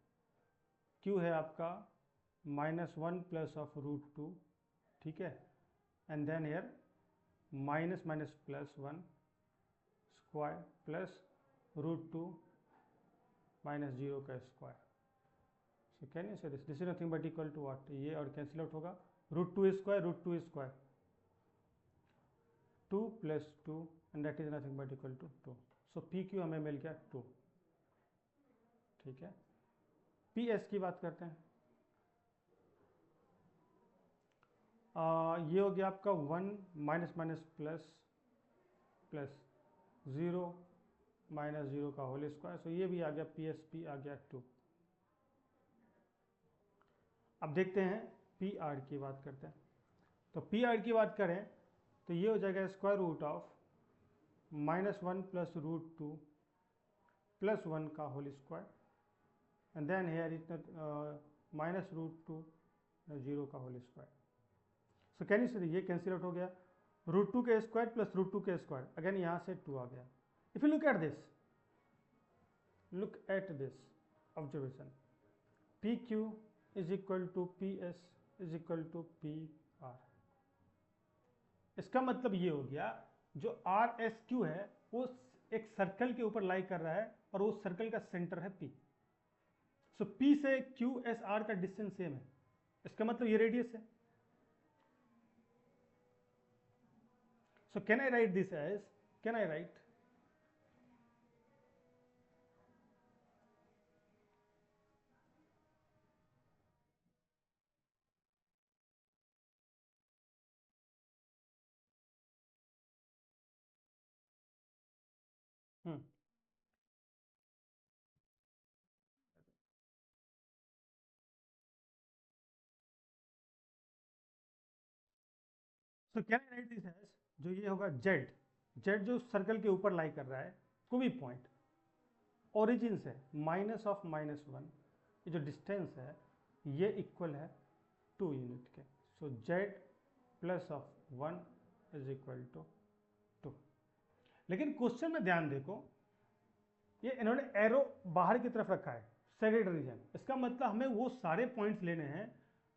Q है आपका -1 प्लस ऑफ √2, ठीक है, and then here minus minus plus 1 square plus √2 -0 का square. So can you say this is nothing but equal to what, ये और कैंसिल आउट होगा, √2 square, √2 square, 2 plus 2 and that is nothing but equal to 2। So PQ हमें मिल गया 2, ठीक है। PS की बात करते हैं। ये हो गया आपका 1 माइनस माइनस प्लस प्लस 0 -0 का होल स्क्वायर। सो ये भी आ गया, PSP आ गया 2। अब देखते हैं PR की बात करते हैं। तो PR की बात करें तो ये हो जाएगा square root of -1 plus √2 plus 1 का whole square, and then here इतना -√2 0 का whole square. So can you see, ये कैंसिल आउट हो गया, √2 के स्क्वायर प्लस √2 के स्क्वायर, अगेन यहाँ से 2 आ गया। If you look at this, look at this observation, PQ is equal to PS is equal to PR। इसका मतलब ये हो गया, जो RSQ है वो एक सर्कल के ऊपर लाई कर रहा है और वो सर्कल का सेंटर है P। सो P से QSR का डिस्टेंस सेम है, इसका मतलब ये रेडियस है। So can I write this as, can I write so can I write this as, जो ये होगा Z जो सर्कल के ऊपर लाई कर रहा है, कोई भी पॉइंट ओरिजिन से -1, ये जो डिस्टेंस है ये इक्वल है 2 यूनिट के। So Z plus of 1 is equal to 2। लेकिन क्वेश्चन में ध्यान देखो, ये इन्होंने एरो बाहर की तरफ रखा है, शेडेड रीजन, इसका मतलब हमें वो सारे पॉइंट्स लेने हैं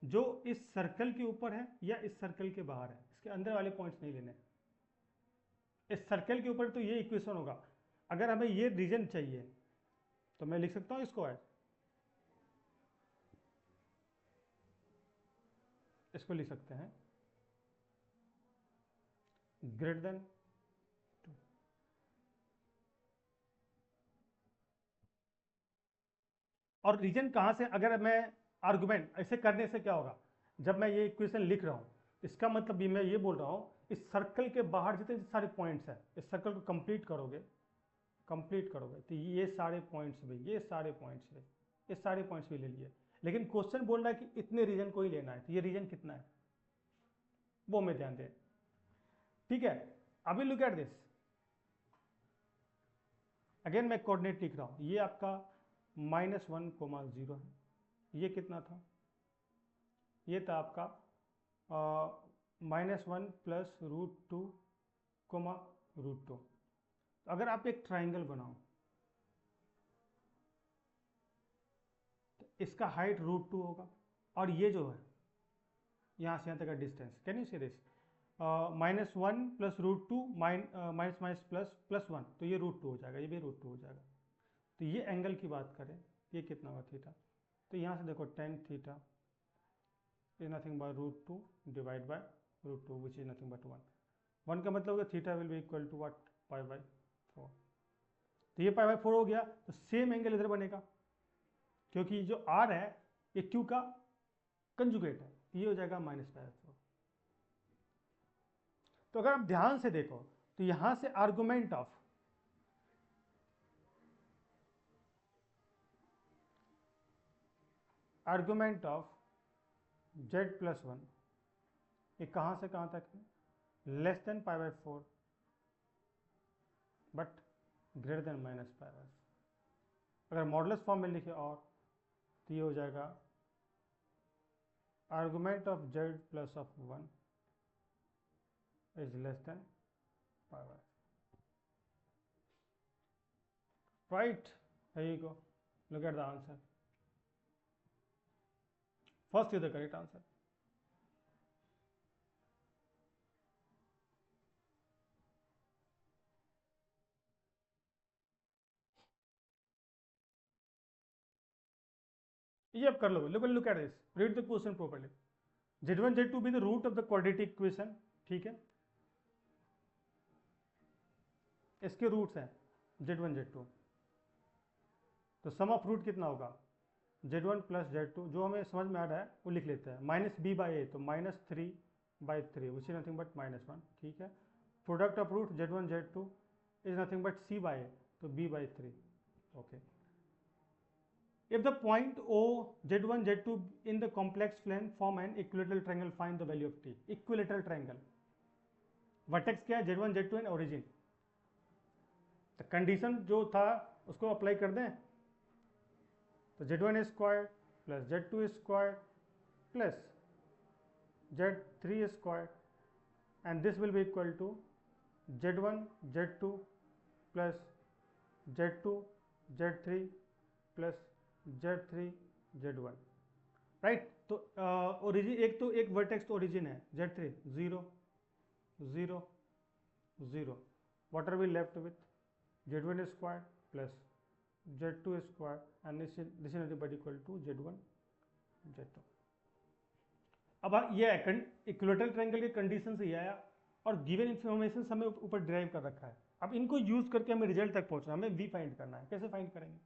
जो इस सर्कल के ऊपर है या इस सर्कल के बाहर है, इसके अंदर वाले पॉइंट्स नहीं लेने। इस सर्कल के ऊपर तो ये इक्वेशन होगा, अगर हमें ये रीजन चाहिए तो मैं लिख सकता हूँ इसको ऐड, इसको लिख सकते हैं ग्रेटर देन 2। और रीजन कहाँ से, अगर मैं आर्गुमेंट ऐसे करने से क्या होगा, जब मैं ये इक्वेशन लिख रहा हूँ इसका मतलब भी मैं ये बोल रहा हूँ इस सर्कल के बाहर जितने सारे पॉइंट्स हैं इस सर्कल को कंप्लीट करोगे तो ये सारे पॉइंट्स भी, ये सारे पॉइंट्स भी, ये सारे पॉइंट्स भी ले लिए। लेकिन क्वेश्चन बोल रहा है कि इतने रीजन को ही लेना है, तो ये रीजन कितना है वो हमें ध्यान दें। ठीक है, अभी लुक एट दिस, अगेन मैं कोऑर्डिनेट लिख रहा हूँ, ये आपका -1,0 है, ये कितना था, ये था आपका -1 प्लस √2, √2। अगर आप एक ट्राइंगल बनाओ तो इसका हाइट √2 होगा, और ये जो है यहाँ से यहाँ तक का distance, can you see this, -1 plus √2 minus minus +1, तो ये √2 हो जाएगा, ये भी √2 हो जाएगा। तो ये एंगल की बात करें, ये कितना हुआ थीटा, तो यहाँ से देखो tan theta is nothing by √2 divide by √2 which is nothing but 1 का मतलब होगा theta will be equal to what, π/4। तो ये π/4 हो गया, तो सेम एंगल इधर बनेगा क्योंकि जो r है ये q का कंजुगेट है, ये हो जाएगा -π/4। तो अगर आप ध्यान से देखो तो यहां से आर्गुमेंट ऑफ z+1 ये कहां से कहां तक है, less than π/4 but greater than -π/4। अगर मॉडुलस फॉर्म में लिखे और तो ये हो जाएगा argument of z+1 is less than π/4, right? Here you go, look at the answer, first is the correct answer। ये आप कर लो, look at this, read the question properly। z1 z2 be the root of the quadratic equation, ठीक है, इसके roots हैं z1 z2, तो सम of root कितना होगा z1 प्लस z2, जो हमें समझ में आ रहा है वो लिख लेते हैं, -b/a तो -3/3 विच इज नथिंग बट -1, ठीक है। Product of root z1 z2 is nothing but c/a तो b/3, okay. If the point O z1 z2 in the complex plane form an equilateral triangle, find the value of t। equilateral triangle vertex क्या है, z1 z2 and origin, तो condition जो था उसको apply कर दें, तो z1 square plus z2 square plus z3 square and this will be equal to z1 z2 plus z2 z3 plus z3 z1, right. तो ओरिजिन एक वर्टेक्स तो ओरिजिन है z3 0 0 0, what are we left with, z1 square plus z2 square and this is nothing equal to z1 z2। अब ये equilateral triangle के condition से ये आया और गिवन इंफॉर्मेशन हमें ऊपर ड्राइव कर रखा है, अब इनको यूज करके हमें रिजल्ट तक पहुंचना, हमें v फाइंड करना है, कैसे फाइंड करेंगे,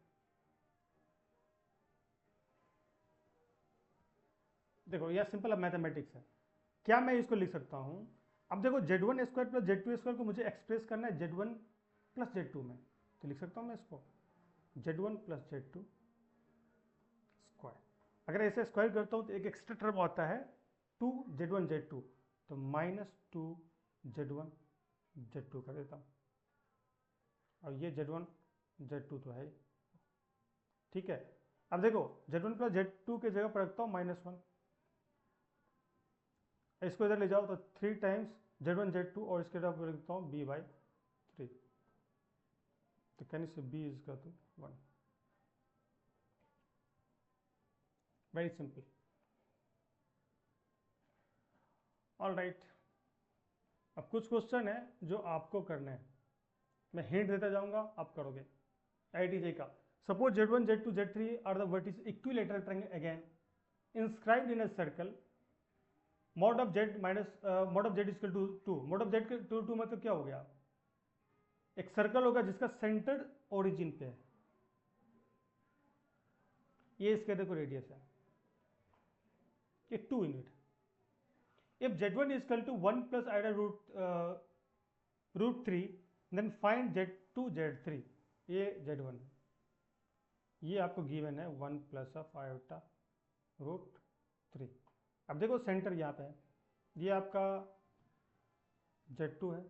देखो यह सिंपल अब मैथमेटिक्स है, क्या मैं इसको लिख सकता हूं, अब देखो z1 square plus z2 square को मुझे एक्सप्रेस करना है z1 प्लस z2 में, तो लिख सकता हूं मैं इसको z1 प्लस z2 स्क्वायर। अगर ऐसे स्क्वायर करता हूं तो एक एक्स्ट्रा टर्म आता है 2 z1 z2, तो -2 z1 z2 कर देता हूं, और ये z1 z2 तो है, ठीक है। अब देखो z1 प्लस z2 के जगह पर रखता हूं -1, इसको इधर ले जाओ तो 3 टाइम्स z1 z2 और इसके जगह पर लिखता हूँ b/3, तो can you say b is equal to 1, very simple, all right. अब कुछ क्वेश्चन है जो आपको करने हैं, मैं हिंट देता जाऊंगा, आप करोगे। IITJ का suppose Z1 Z2 Z3 are the vertices equilateral triangle again inscribed in a circle mod of z minus mod of z equal to 2। mod of z to 2 मतलब क्या हो गया, एक सर्कल होगा जिसका सेंटर ओरिजिन पे है, ये इसके देखो रेडियस है, ये 2 unit. If z1 is equal to 1 plus iota root 3 then find z2 z3। ये z1 है, ये आपको गिवन है 1 प्लस ऑफ आयोटा रूट 3। अब देखो सेंटर यहाँ पे है, ये आपका Z2 है।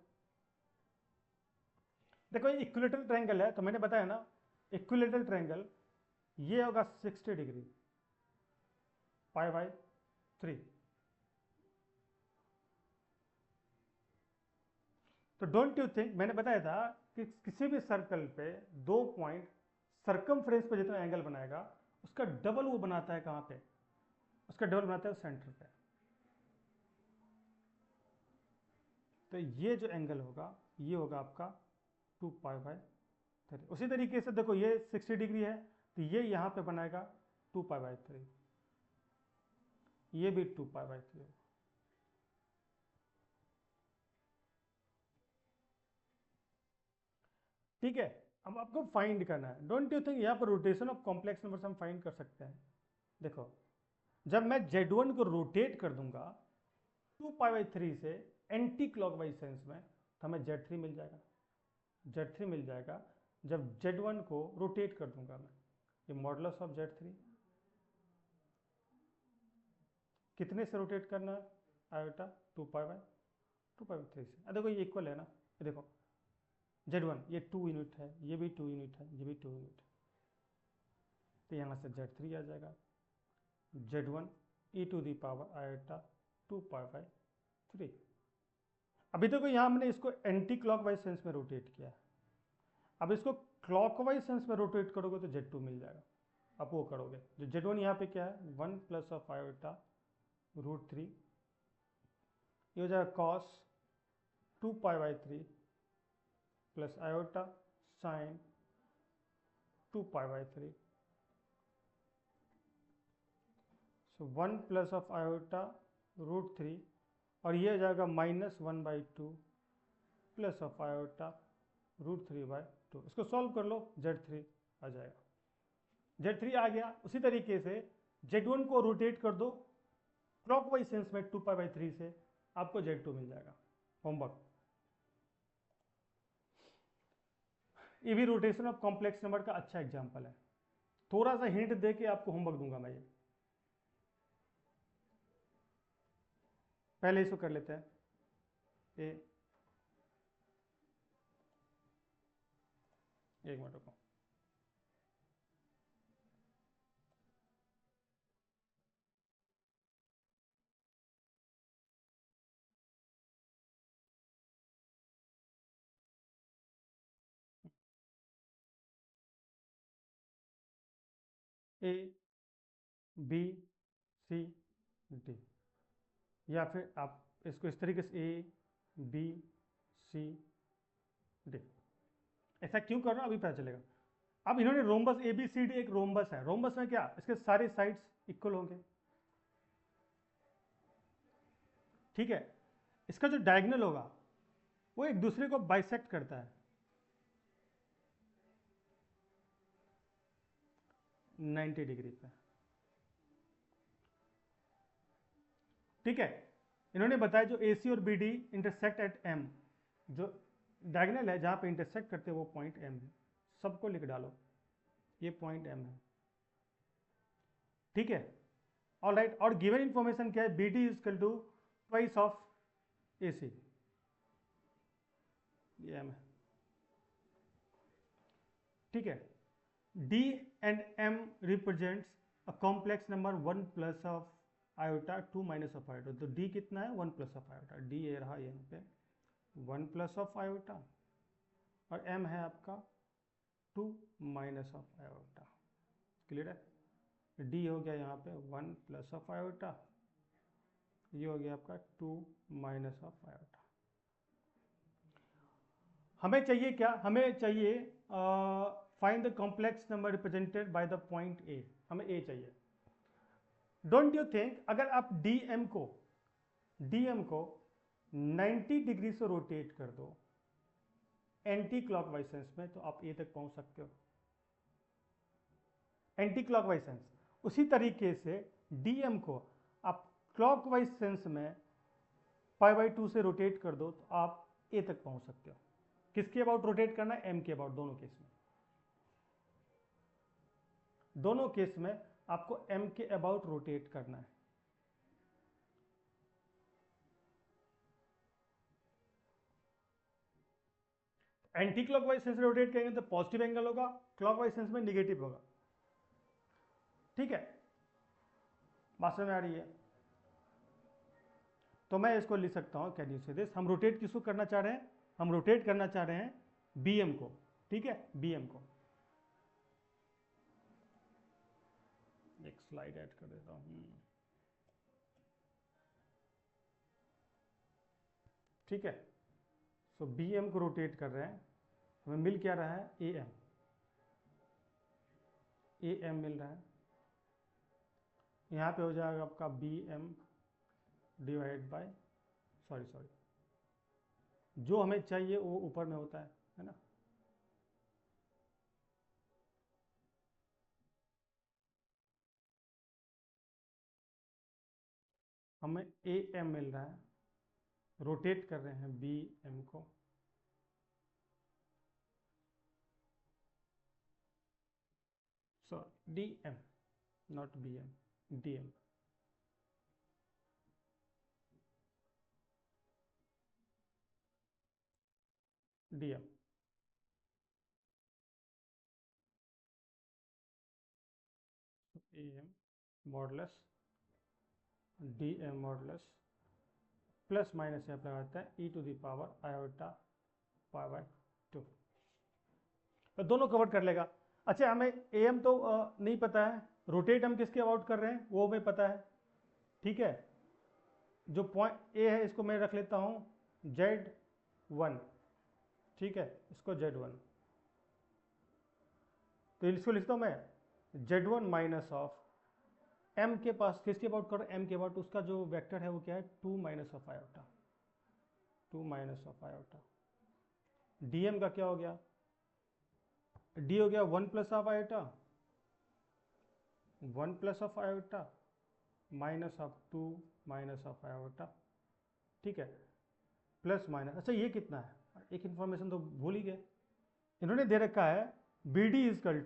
देखो ये इक्विलेटरल ट्रायंगल है, तो मैंने बताया ना इक्विलेटरल ट्रायंगल ये होगा 60 डिग्री पाई बाई 3। तो डोंट यू थिंक, मैंने बताया था कि किसी भी सर्कल पे 2 पॉइंट सर्कमफ्रेंस पे जितना एंगल बनाएगा उसका डबल वो बनाता है कहाँ पे, उसका डबल बनाता है सेंटर पे। तो ये जो एंगल होगा ये होगा आपका 2 पाई बाई 3। उसी तरीके से देखो ये 60 डिग्री है, तो ये यहाँ पे बनाएगा 2 पाई बाई 3, ये भी 2 पाई बाई 3। ठीक है, अब आपको फाइंड करना है। डोंट यू थिंक यहाँ पर रोटेशन ऑफ कॉम्प्लेक्स नंबर्स हम फाइंड कर सकते हैं। देखो जब मैं Z1 को रोटेट कर दूंगा 2 पाई बाई 3 से एंटी क्लॉकवाइज सेंस में, तो हमें Z3 मिल जाएगा। Z3 मिल जाएगा जब Z1 को रोटेट कर दूंगा मैं, ये मॉडुलस ऑफ Z3 कितने से रोटेट करना है, आयोटा 2 पाई बाई 3 से। देखो ये इक्वल है ना, ये देखो Z1 ये 2 यूनिट है, ये भी 2 यूनिट है, ये भी 2 यूनिट है, तो यहाँ से Z3 आ जाएगा Z1 e to the power iota 2 pi by 3। अभी देखो यहाँ हमने इसको एंटी क्लॉकवाइज सेंस में रोटेट किया है, अब इसको क्लॉकवाइज सेंस में रोटेट करोगे तो Z2 मिल जाएगा। अब वो करोगे जो Z1 यहाँ पे क्या है 1 प्लस ऑफ आयोटा रूट 3, ये हो जाएगा cos 2 pi by 3 plus iota sine 2 pi by 3। So 1 plus of iota root 3 और ये हो जाएगा -1 by 2 plus of iota root 3 by 2। इसको सॉल्व कर लो, Z3 आ जाएगा। Z3 आ गया। उसी तरीके से Z1 को रोटेट कर दो क्लॉकवाइज सेंस में 2 पाई बाई 3 से, आपको Z2 मिल जाएगा। होमवर्क, ये भी रोटेशन ऑफ कॉम्प्लेक्स नंबर का अच्छा एग्जांपल है। थोड़ा सा हिंट दे के आपको होमवर्क दूंगा मैं, ये पहले इसको कर लेते हैं। एक मिनट रुको, A B C D, या फिर आप इसको इस तरीके से A B C D। ऐसा क्यों कर रहा हूं अभी पता चलेगा। अब इन्होंने रोम्बस ABCD, एक रोम्बस है, रोम्बस में क्या इसके सारे साइड्स इक्वल होंगे, ठीक है। इसका जो डायगोनल होगा वो एक दूसरे को बाइसेक्ट करता है 90 डिग्री पे, ठीक है। इन्होंने बताया जो AC और BD इंटरसेक्ट एट M, जो डायगोनल है जहां पे इंटरसेक्ट करते हैं वो पॉइंट M है। सबको लिख डालो, ये पॉइंट M है, ठीक है। ऑलराइट, और गिवन इंफॉर्मेशन क्या है, BD is equal to twice of AC, ये M है, ठीक है। D and M represents a complex number 1 plus of iota 2 minus of iota। तो D कितना है 1 plus of iota, D ये रहा यहाँ पे 1 plus of iota और M है आपका 2 minus of iota। क्लियर है, D हो गया यहाँ पे 1 plus of iota, ये हो गया आपका 2 minus of iota। हमें चाहिए क्या, हमें चाहिए find the complex number represented by the point A, हमें ए चाहिए। डोंट यू थिंक अगर आप डीएम को 90 डिग्री से रोटेट कर दो एंटी क्लॉकवाइज सेंस में, तो आप ए तक पहुंच सकते हो। एंटी क्लॉकवाइज सेंस, उसी तरीके से डीएम को आप क्लॉकवाइज सेंस में π/2 से रोटेट कर दो तो आप ए तक पहुंच सकते हो। किसके अबाउट रोटेट करना है, एम के अबाउट। दोनों केस में आपको एम के अबाउट रोटेट करना है। एंटी क्लॉकवाइज सेंस रोटेट करेंगे तो पॉजिटिव एंगल होगा, क्लॉकवाइज सेंस में निगेटिव होगा। ठीक है, बात समझ में आ रही है? तो मैं इसको लिख सकता हूं, कैन यू से दिस, हम रोटेट किसको करना चाह रहे हैं, हम रोटेट करना चाह रहे हैं बीएम को। ठीक है, बीएम को। एक स्लाइड ऐड कर देता हूं। ठीक है, सो बीएम को रोटेट कर रहे हैं, हमें मिल क्या रहा है, एएम। एएम मिल रहा है, यहां पे हो जाएगा आपका बीएम डिवाइड बाय, सॉरी जो हमें चाहिए वो ऊपर में होता है ना। हमें एएम मिल रहा है, रोटेट कर रहे हैं बीएम को, sorry DM, not BM, DM. DM AM modulus DM modulus plus minus यहाँ पे लगाता है e to the power iota π/2, तो दोनों कवर कर लेगा। अच्छा, हमें एएम तो नहीं पता है, रोटेट हम किसके अबाउट कर रहे हैं वो हमें पता है। ठीक है, जो पॉइंट ए है इसको मैं रख लेता हूँ Z1। ठीक है, इसको Z1, तो इसको लिखता हूँ मैं Z1 माइनस ऑफ एम के पास किसके अबाउट करो, एम के अबाउट, उसका जो वेक्टर है वो क्या है, 2 minus of iota, 2 minus of iota. DM का क्या हो गया, डी हो गया 1 plus of iota, 1 plus of iota minus of 2 minus of iota. ठीक है, प्लस माइनस। अच्छा, ये कितना है, एक इंफॉर्मेशन तो भूल ही गए, इन्होंने दे रखा है B D equal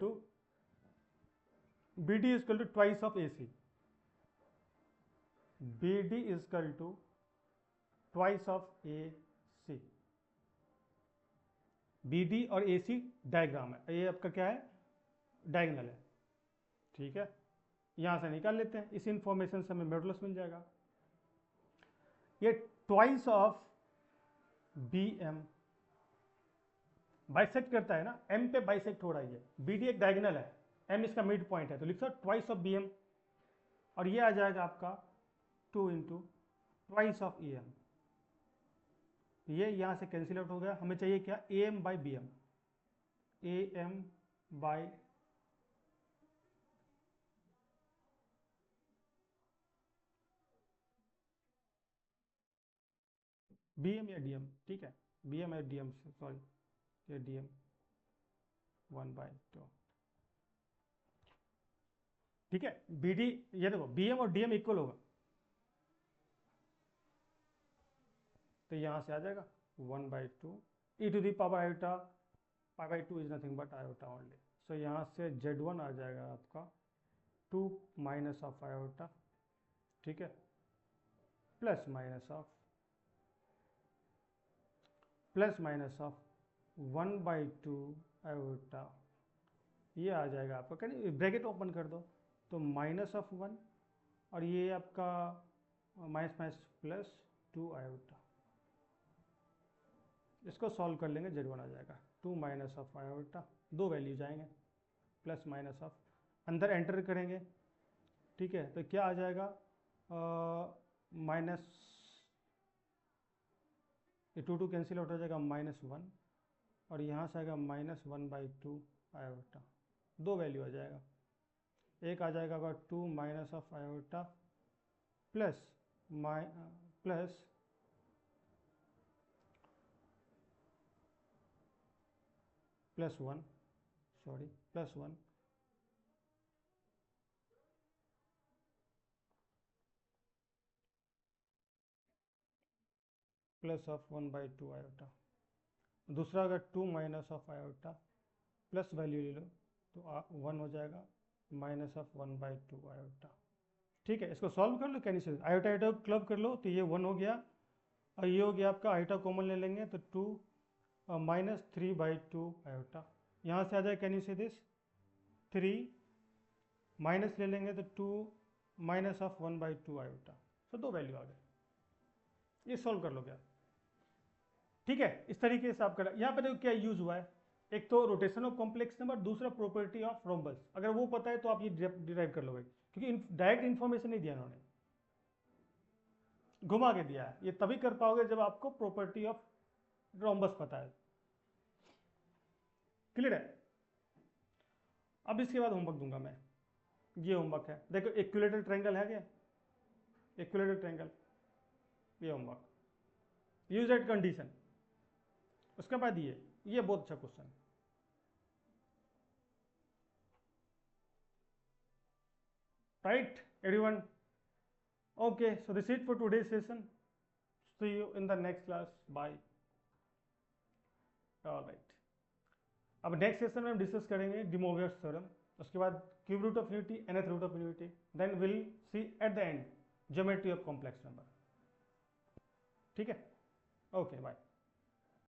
to twice of A C, B D equal to twice of A C. B D और ए सी डायग्राम है, ये आपका क्या है, डायगोनल है। ठीक है, यहां से निकाल लेते हैं, इस इंफॉर्मेशन से हमें मॉडुलस मिल जाएगा। ये twice of B M bisect करता है ना, एम पे बाइसेक्ट हो रहा है, बी डी एक डायगोनल है, एम इसका मिड पॉइंट है, तो लिख सकते ट्वाइस ऑफ बी एम, और ये आ जाएगा आपका 2 into twice of E M. ये यहां से कैंसिल आउट हो गया, हमें चाहिए क्या, A M by B M, A M by B M या डी एम। ठीक है, बी एम या डी एम, सॉरी ये डी एम 1/2। ठीक है, बी डी, ये देखो बी एम और डी एम इक्वल होगा, तो यहां से आ जाएगा 1/2 e to the power iota, π/2 is nothing but iota only. So यहाँ से Z1 आ जाएगा आपका 2 माइनस ऑफ आयोटा। ठीक है, प्लस माइनस ऑफ 1/2 आयोटा, ये आ जाएगा आपका, कहीं ब्रैकेट ओपन कर दो, तो माइनस ऑफ 1, और ये आपका माइनस माइनस प्लस 2 आयोटा। इसको सॉल्व कर लेंगे, Z1 आ जाएगा 2 माइनस ऑफ आयोटा, दो वैल्यू जाएंगे, प्लस माइनस ऑफ, अंदर एंटर करेंगे। ठीक है, तो क्या आ जाएगा, माइनस, ये 2 कैंसिल आउट हो जाएगा, -1 और यहाँ से आएगा -1/2 आयोटा, दो वैल्यू आ जाएगा। एक आ जाएगा आपका 2 minus of iota plus plus +1, sorry +1 plus of 1/2 iota. दूसरा अगर 2 minus of iota plus value ले लो तो 1 हो जाएगा माइनस ऑफ 1/2 आयोटा। ठीक है, इसको सॉल्व कर लो, कैंसिल आयोटा आयोटा क्लब कर लो तो ये 1 हो गया, और ये हो गया आपका आयोटा कॉमन ले लेंगे तो 2 -3/2 आयोटा। यहाँ से आ जाए can you see this 3 minus ले लेंगे तो 2 माइनस ऑफ 1/2 आयोटा। तो दो वैल्यू आ गए, ये सॉल्व कर लो क्या। ठीक है, इस तरीके से आपका यहाँ पे देखो क्या यूज हुआ है, एक तो रोटेशन ऑफ कॉम्प्लेक्स नंबर, दूसरा प्रॉपर्टी ऑफ रोम्बस। अगर वो पता है तो आप ये डिराइव कर लोगे, क्योंकि डायरेक्ट इन्फॉर्मेशन नहीं दिया उन्होंने, घुमा के दिया है। ये तभी कर पाओगे जब आपको प्रॉपर्टी ऑफ रोम्बस पता है। क्लियर है। अब इसके बाद होमवर्क दूंगा मैं, ये होमवर्क है। देखो इक्विलेटरल ट्रायंगल है क्या, इक्विलेटरल ट्रायंगल, ये होमवर्क, यूज दैट कंडीशन। उसके बाद ये बहुत अच्छा क्वेश्चन है। Right, everyone? Okay, so this is it for today's session. See you in the next class. Bye. All right. अब नेक्स्ट सेशन में हम डिस्कस करेंगे डी मोवियर्स थ्योरम, उसके बाद cube root of unity, nth root of unity, then will see at the end geometry of complex number. ठीक है, okay bye.